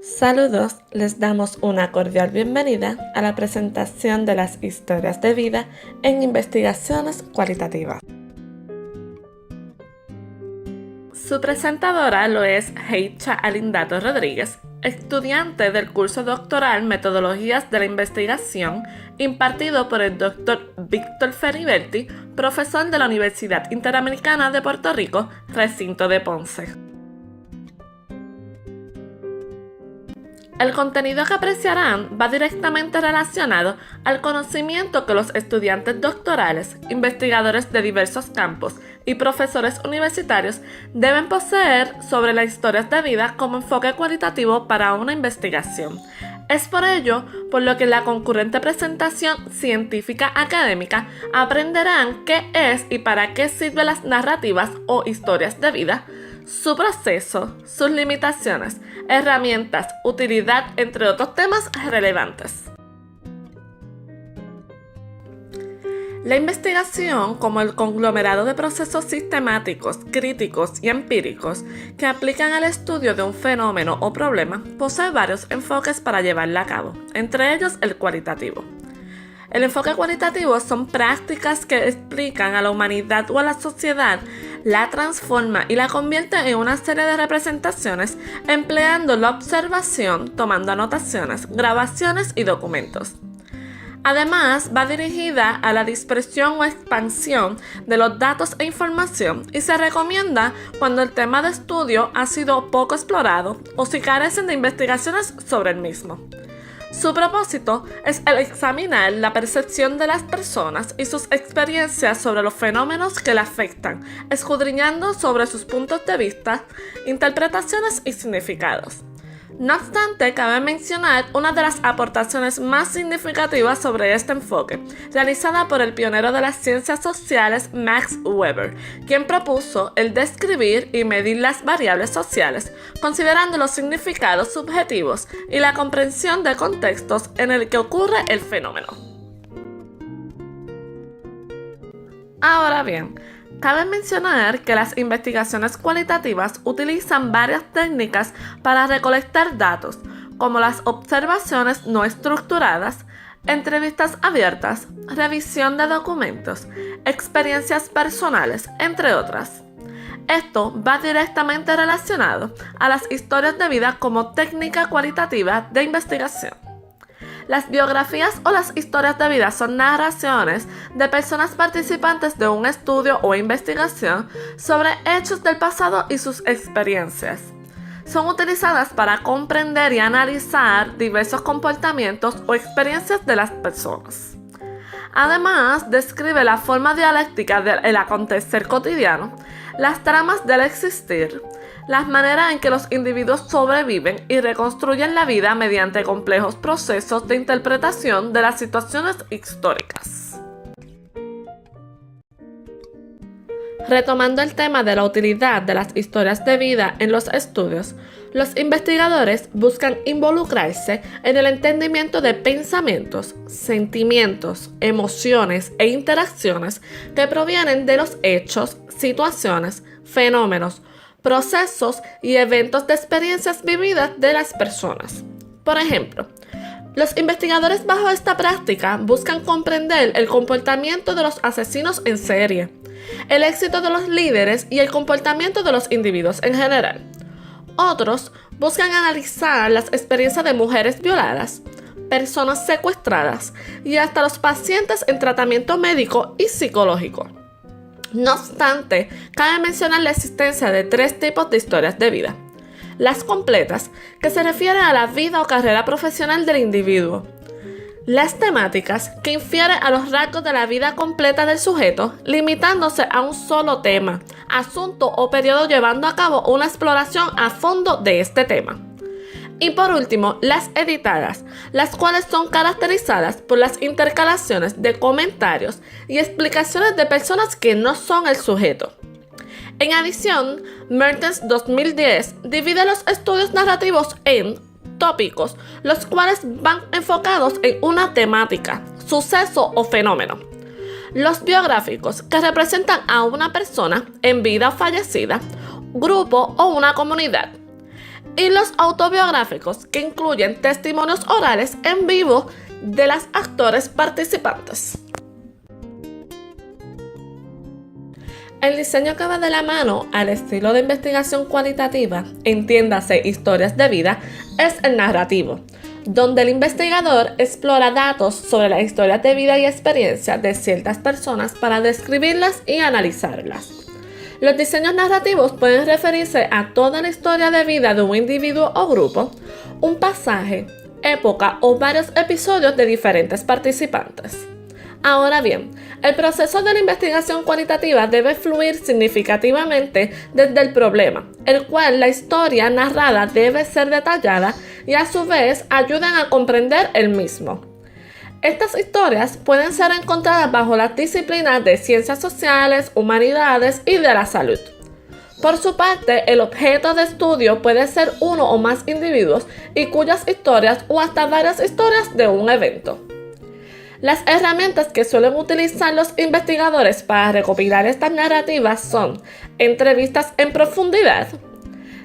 Saludos, les damos una cordial bienvenida a la presentación de las historias de vida en investigaciones cualitativas. Su presentadora lo es Heicha Alindato Rodríguez, estudiante del curso doctoral Metodologías de la Investigación, impartido por el Dr. Víctor Feriberti, profesor de la Universidad Interamericana de Puerto Rico, recinto de Ponce. El contenido que apreciarán va directamente relacionado al conocimiento que los estudiantes doctorales, investigadores de diversos campos y profesores universitarios deben poseer sobre las historias de vida como enfoque cualitativo para una investigación. Es por ello por lo que en la concurrente presentación científica académica aprenderán qué es y para qué sirven las narrativas o historias de vida, su proceso, sus limitaciones, herramientas, utilidad, entre otros temas relevantes. La investigación, como el conglomerado de procesos sistemáticos, críticos y empíricos que aplican al estudio de un fenómeno o problema, posee varios enfoques para llevarla a cabo, entre ellos el cualitativo. El enfoque cualitativo son prácticas que explican a la humanidad o a la sociedad, la transforma y la convierte en una serie de representaciones empleando la observación, tomando anotaciones, grabaciones y documentos. Además, va dirigida a la dispersión o expansión de los datos e información y se recomienda cuando el tema de estudio ha sido poco explorado o si carecen de investigaciones sobre el mismo. Su propósito es el examinar la percepción de las personas y sus experiencias sobre los fenómenos que le afectan, escudriñando sobre sus puntos de vista, interpretaciones y significados. No obstante, cabe mencionar una de las aportaciones más significativas sobre este enfoque, realizada por el pionero de las ciencias sociales Max Weber, quien propuso el describir y medir las variables sociales, considerando los significados subjetivos y la comprensión de contextos en el que ocurre el fenómeno. Ahora bien, cabe mencionar que las investigaciones cualitativas utilizan varias técnicas para recolectar datos, como las observaciones no estructuradas, entrevistas abiertas, revisión de documentos, experiencias personales, entre otras. Esto va directamente relacionado a las historias de vida como técnica cualitativa de investigación. Las biografías o las historias de vida son narraciones de personas participantes de un estudio o investigación sobre hechos del pasado y sus experiencias. Son utilizadas para comprender y analizar diversos comportamientos o experiencias de las personas. Además, describe la forma dialéctica del acontecer cotidiano, las tramas del existir, las maneras en que los individuos sobreviven y reconstruyen la vida mediante complejos procesos de interpretación de las situaciones históricas. Retomando el tema de la utilidad de las historias de vida en los estudios, los investigadores buscan involucrarse en el entendimiento de pensamientos, sentimientos, emociones e interacciones que provienen de los hechos, situaciones, fenómenos, procesos y eventos de experiencias vividas de las personas. Por ejemplo, los investigadores bajo esta práctica buscan comprender el comportamiento de los asesinos en serie, el éxito de los líderes y el comportamiento de los individuos en general. Otros buscan analizar las experiencias de mujeres violadas, personas secuestradas y hasta los pacientes en tratamiento médico y psicológico. No obstante, cabe mencionar la existencia de tres tipos de historias de vida. Las completas, que se refieren a la vida o carrera profesional del individuo. Las temáticas, que infieren a los rasgos de la vida completa del sujeto, limitándose a un solo tema, asunto o periodo llevando a cabo una exploración a fondo de este tema. Y por último, las editadas, las cuales son caracterizadas por las intercalaciones de comentarios y explicaciones de personas que no son el sujeto. En adición, Mertens 2010 divide los estudios narrativos en tópicos, los cuales van enfocados en una temática, suceso o fenómeno. Los biográficos, que representan a una persona en vida o fallecida, grupo o una comunidad. y los autobiográficos, que incluyen testimonios orales en vivo de los actores participantes. El diseño que va de la mano al estilo de investigación cualitativa, entiéndase historias de vida, es el narrativo, donde el investigador explora datos sobre las historias de vida y experiencia de ciertas personas para describirlas y analizarlas. Los diseños narrativos pueden referirse a toda la historia de vida de un individuo o grupo, un pasaje, época o varios episodios de diferentes participantes. Ahora bien, el proceso de la investigación cualitativa debe fluir significativamente desde el problema, el cual la historia narrada debe ser detallada y a su vez ayudan a comprender el mismo. Estas historias pueden ser encontradas bajo las disciplinas de ciencias sociales, humanidades y de la salud. Por su parte, el objeto de estudio puede ser uno o más individuos y cuyas historias o hasta varias historias de un evento. Las herramientas que suelen utilizar los investigadores para recopilar estas narrativas son entrevistas en profundidad,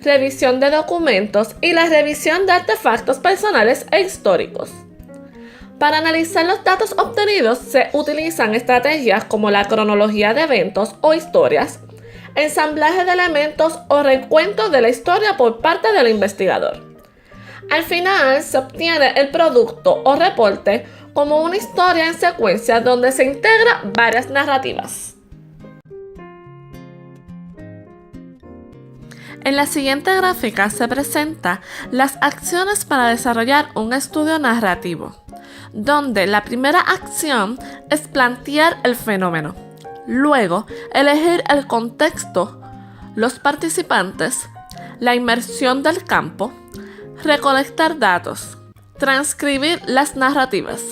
revisión de documentos y la revisión de artefactos personales e históricos. Para analizar los datos obtenidos se utilizan estrategias como la cronología de eventos o historias, ensamblaje de elementos o recuento de la historia por parte del investigador. Al final se obtiene el producto o reporte como una historia en secuencia donde se integran varias narrativas. En la siguiente gráfica se presenta las acciones para desarrollar un estudio narrativo, donde la primera acción es plantear el fenómeno, luego elegir el contexto, los participantes, la inmersión del campo, recolectar datos, transcribir las narrativas,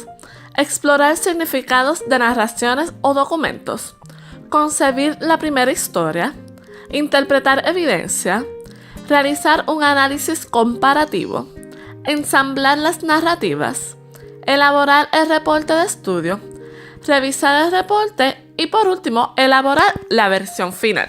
explorar significados de narraciones o documentos, concebir la primera historia, interpretar evidencia, realizar un análisis comparativo, ensamblar las narrativas, elaborar el reporte de estudio, revisar el reporte y por último elaborar la versión final.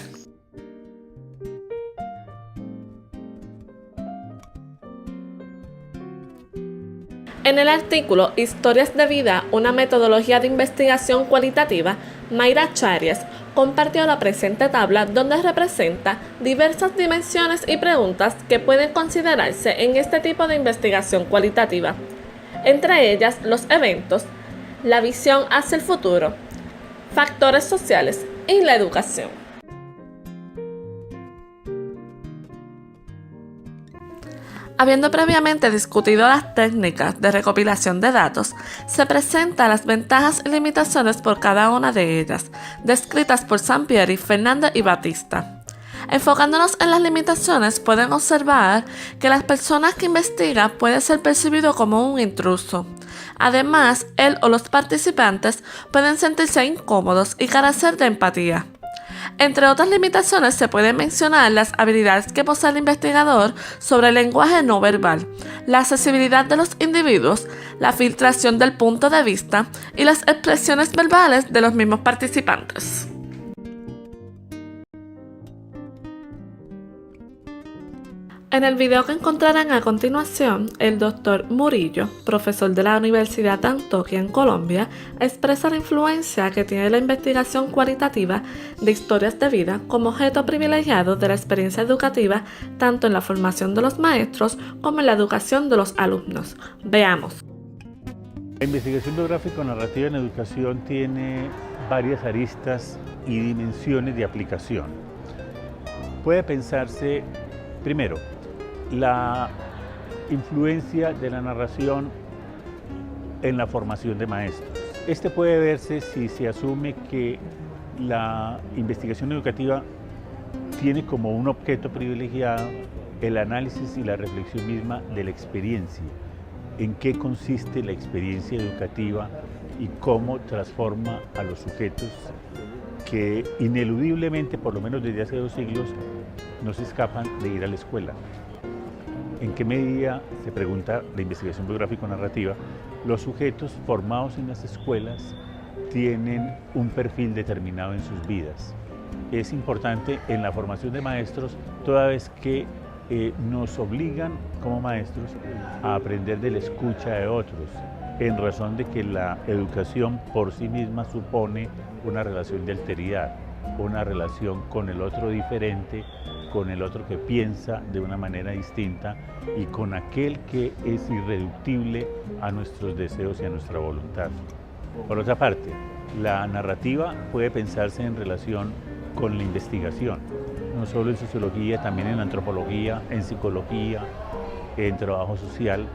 En el artículo Historias de vida, una metodología de investigación cualitativa, Mayra Charias compartió la presente tabla donde representa diversas dimensiones y preguntas que pueden considerarse en este tipo de investigación cualitativa, entre ellas los eventos, la visión hacia el futuro, factores sociales y la educación. Habiendo previamente discutido las técnicas de recopilación de datos, se presentan las ventajas y limitaciones por cada una de ellas, descritas por Sampieri, Fernández y Batista. Enfocándonos en las limitaciones, pueden observar que las personas que investigan pueden ser percibidos como un intruso. Además, él o los participantes pueden sentirse incómodos y carecer de empatía. Entre otras limitaciones se pueden mencionar las habilidades que posee el investigador sobre el lenguaje no verbal, la accesibilidad de los individuos, la filtración del punto de vista y las expresiones verbales de los mismos participantes. En el video que encontrarán a continuación, el Dr. Murillo, profesor de la Universidad de Antioquia en Colombia, expresa la influencia que tiene la investigación cualitativa de historias de vida como objeto privilegiado de la experiencia educativa tanto en la formación de los maestros como en la educación de los alumnos. Veamos. La investigación biográfico-narrativa en educación tiene varias aristas y dimensiones de aplicación. Puede pensarse, primero, la influencia de la narración en la formación de maestros. Este puede verse si se asume que la investigación educativa tiene como un objeto privilegiado el análisis y la reflexión misma de la experiencia, en qué consiste la experiencia educativa y cómo transforma a los sujetos que ineludiblemente, por lo menos desde hace 2 siglos, no se escapan de ir a la escuela. ¿En qué medida, se pregunta la investigación biográfico-narrativa, los sujetos formados en las escuelas tienen un perfil determinado en sus vidas? Es importante en la formación de maestros, toda vez que nos obligan como maestros a aprender de la escucha de otros, en razón de que la educación por sí misma supone una relación de alteridad, una relación con el otro diferente, con el otro que piensa de una manera distinta y con aquel que es irreductible a nuestros deseos y a nuestra voluntad. Por otra parte, la narrativa puede pensarse en relación con la investigación, no solo en sociología, también en antropología, en psicología, en trabajo social,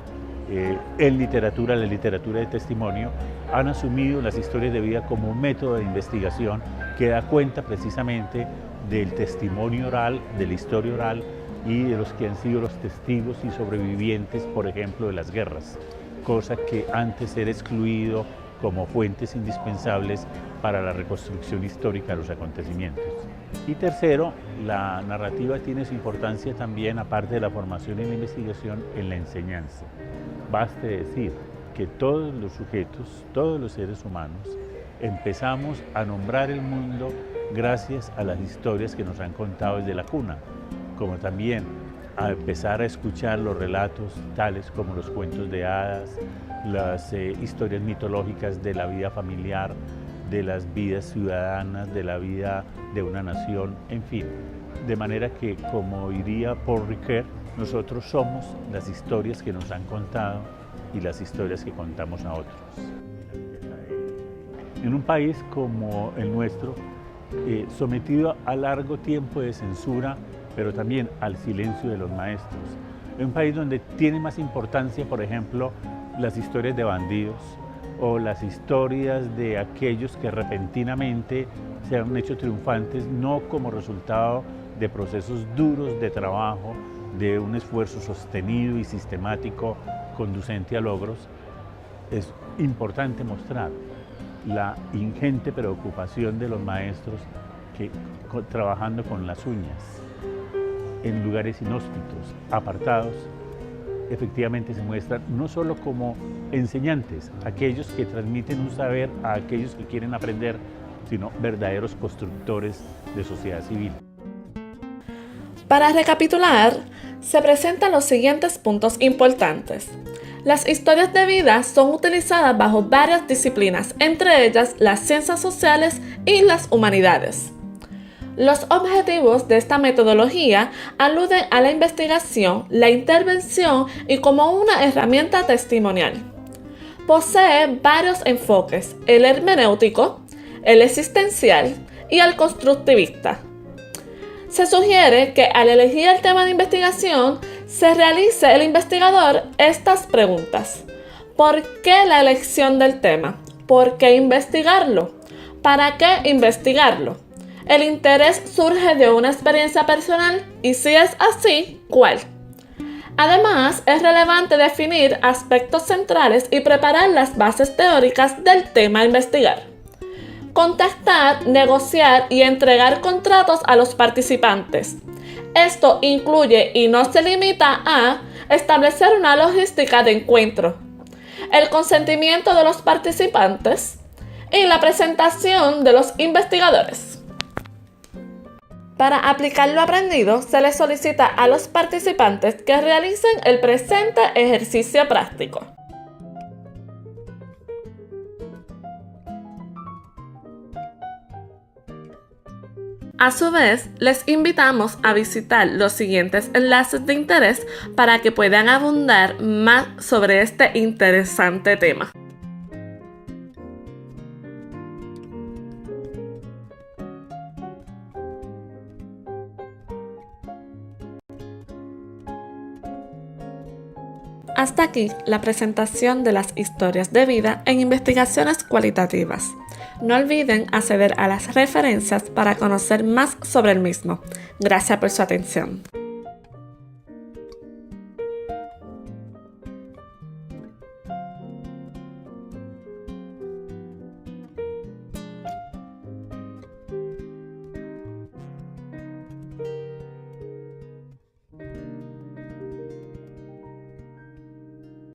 en literatura, la literatura de testimonio, han asumido las historias de vida como un método de investigación que da cuenta precisamente del testimonio oral, de la historia oral y de los que han sido los testigos y sobrevivientes, por ejemplo, de las guerras, cosa que antes era excluido como fuentes indispensables para la reconstrucción histórica de los acontecimientos. Y tercero, la narrativa tiene su importancia también, aparte de la formación y la investigación, en la enseñanza. Baste decir que todos los sujetos, todos los seres humanos, empezamos a nombrar el mundo gracias a las historias que nos han contado desde la cuna, como también a empezar a escuchar los relatos tales como los cuentos de hadas, las historias mitológicas de la vida familiar, de las vidas ciudadanas, de la vida de una nación, en fin. De manera que, como diría Paul Ricoeur, nosotros somos las historias que nos han contado y las historias que contamos a otros. En un país como el nuestro, sometido a largo tiempo de censura, pero también al silencio de los maestros. En un país donde tiene más importancia, por ejemplo, las historias de bandidos o las historias de aquellos que repentinamente se han hecho triunfantes, no como resultado de procesos duros de trabajo, de un esfuerzo sostenido y sistemático conducente a logros. Es importante mostrar la ingente preocupación de los maestros que, trabajando con las uñas, en lugares inhóspitos, apartados, efectivamente se muestran no solo como enseñantes, aquellos que transmiten un saber a aquellos que quieren aprender, sino verdaderos constructores de sociedad civil. Para recapitular, se presentan los siguientes puntos importantes. Las historias de vida son utilizadas bajo varias disciplinas, entre ellas las ciencias sociales y las humanidades. Los objetivos de esta metodología aluden a la investigación, la intervención y como una herramienta testimonial. Posee varios enfoques: el hermenéutico, el existencial y el constructivista. Se sugiere que al elegir el tema de investigación, se realice el investigador estas preguntas. ¿Por qué la elección del tema? ¿Por qué investigarlo? ¿Para qué investigarlo? ¿El interés surge de una experiencia personal? Y si es así, ¿cuál? Además, es relevante definir aspectos centrales y preparar las bases teóricas del tema a investigar. Contactar, negociar y entregar contratos a los participantes. Esto incluye y no se limita a establecer una logística de encuentro, el consentimiento de los participantes y la presentación de los investigadores. Para aplicar lo aprendido, se les solicita a los participantes que realicen el presente ejercicio práctico. A su vez, les invitamos a visitar los siguientes enlaces de interés para que puedan abundar más sobre este interesante tema. Hasta aquí la presentación de las historias de vida en investigaciones cualitativas. No olviden acceder a las referencias para conocer más sobre el mismo. Gracias por su atención.